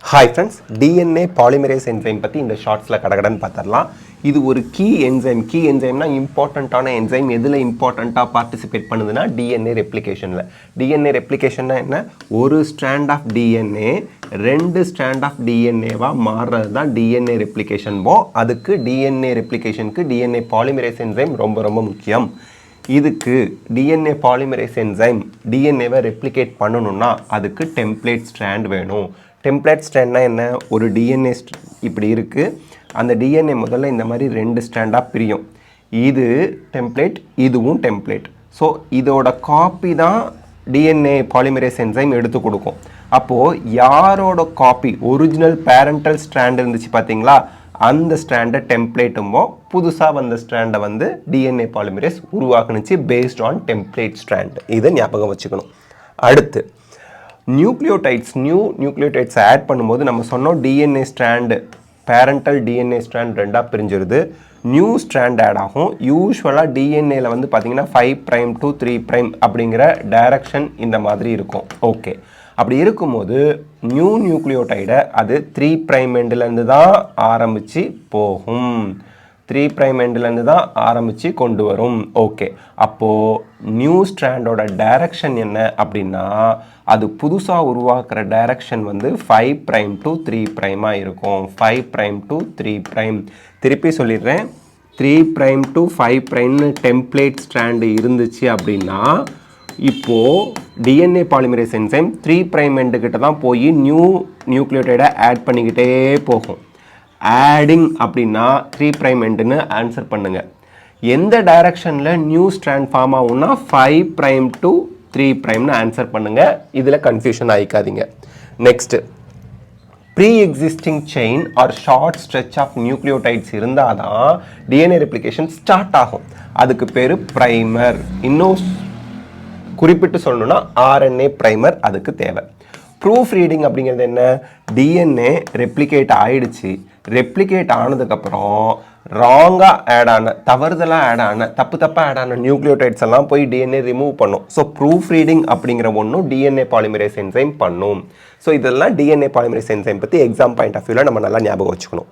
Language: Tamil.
Hi friends, DNA polymerase enzyme பற்றி இந்த ஷார்ட்ஸில் கடகடன்னு பார்த்துடலாம். இது ஒரு கீ என்சைம்னா இம்பார்ட்டண்ட்டான என்சைம். எதில் இம்பார்ட்டண்ட்டாக பார்ட்டிசிபேட் பண்ணுதுன்னா டிஎன்ஏ ரெப்ளிகேஷனில். டிஎன்ஏ ரெப்ளிகேஷன்னா என்ன? ஒரு strand of DNA 2 strand of டிஎன்ஏவாக மாறுறது தான் டிஎன்ஏ ரெப்ளிகேஷன். அதுக்கு டிஎன்ஏ ரெப்ளிகேஷனுக்கு டிஎன்ஏ பாலிமரேஸ் என்சைம் ரொம்ப ரொம்ப முக்கியம். இதுக்கு டிஎன்ஏ பாலிமரேஸ் என்சைம் டிஎன்ஏவை ரெப்ளிகேட் பண்ணணும்னா அதுக்கு டெம்ப்ளேட் ஸ்ட்ராண்ட் வேணும். டெம்ப்ளேட் ஸ்ட்ராண்ட்னா என்ன? ஒரு டிஎன்ஏ இப்படி இருக்குது. அந்த டிஎன்ஏ முதல்ல இந்த மாதிரி 2 ஸ்ட்ராண்டாக பிரியும். இது டெம்ப்ளேட், இதுவும் டெம்ப்ளேட். ஸோ இதோட காப்பி தான் டிஎன்ஏ பாலிமரேஸ் என்சைம் எடுத்து கொடுக்கும். அப்போது யாரோட காப்பி ஒரிஜினல் பேரண்டல் ஸ்ட்ராண்ட் இருந்துச்சு பார்த்தீங்களா, அந்த ஸ்ட்ராண்டை டெம்ப்ளேட்டும்போ, புதுசாக வந்த ஸ்ட்ராண்டை வந்து டிஎன்ஏ பாலிமரேஸ் உருவாக்குனுச்சு பேஸ்ட் ஆன் டெம்ப்ளேட் ஸ்ட்ராண்ட். இதை ஞாபகம் வச்சுக்கணும். அடுத்து நியூக்ளியோடைட்ஸ் ஆட் பண்ணும்போது நம்ம சொன்னோம் DNA strand, parental DNA strand 2ஆக பிரிஞ்சிருது. நியூ ஸ்ட்ராண்ட் ஆட் ஆகும். யூஸ்வலாக டிஎன்ஏல வந்து பார்த்தீங்கன்னா 5' to 3' அப்படிங்கிற டைரக்ஷன் இந்த மாதிரி இருக்கும். ஓகே, அப்படி இருக்கும்போது நியூ நியூக்ளியோடைடை அது 3' எண்ட்லேருந்து தான் ஆரம்பித்து போகும். 3' எண்ட்லேருந்து தான் ஆரம்பித்து கொண்டு வரும். ஓகே, அப்போது நியூ ஸ்ட்ராண்டோட டைரக்ஷன் என்ன அப்படின்னா, அது புதுசாக உருவாக்குற டைரக்ஷன் வந்து 5' to 3' இருக்கும். 5' to 3'. திருப்பி சொல்லிடுறேன், 3' to 5' டெம்ப்ளேட் ஸ்ட்ராண்டு இருந்துச்சு அப்படின்னா, இப்போது டிஎன்ஏ பாலிமரேஸ் என்சைம் 3' எண்டுக்கிட்ட தான் போய் நியூ நியூக்ளியோடைடை ஆட் பண்ணிக்கிட்டே போகும். ஆடிங் அப்படின்னா 3' எண்டுன்னு ஆன்சர் பண்ணுங்கள். எந்த டைரக்ஷனில் நியூ ஸ்ட்ராண்ட் ஃபார்ம் ஆகும்னா 5' to 3'ன்னு ஆன்சர் பண்ணுங்கள். இதில் கன்ஃபியூஷன் ஆகிக்காதீங்க. Next, pre existing chain or short stretch of nucleotides இருந்தால் தான் டிஎன்ஏ ரெப்ளிகேஷன் ஸ்டார்ட் ஆகும். அதுக்கு பேர் ப்ரைமர். இன்னும் குறிப்பிட்டு சொல்லணும்னா ஆர்என்ஏ ப்ரைமர் அதுக்கு தேவை. ப்ரூஃப் ரீடிங் அப்படிங்கிறது என்ன? டிஎன்ஏ ரெப்ளிகேட் ஆயிடுச்சு. ரெப்ளிகேட் ஆனதுக்கப்புறம் ராங்காக ஆட் ஆன, தவறுதலாக ஆட் ஆன, தப்பாக ஆட் ஆன நியூக்ளியோடைட்ஸ் எல்லாம் போய் டிஎன்ஏ ரிமூவ் பண்ணும். ஸோ ப்ரூஃப் ரீடிங் அப்படிங்கிற ஒன்றும் டிஎன்ஏ பாலிமரேஸ் என்சைம் பண்ணும். ஸோ இதெல்லாம் டிஎன்ஏ பாலிமரேஸ் என்சைம் பற்றி எக்ஸாம் பாயிண்ட் ஆஃப் வியூவில் நம்ம நல்லா ஞாபகம் வச்சுக்கணும்.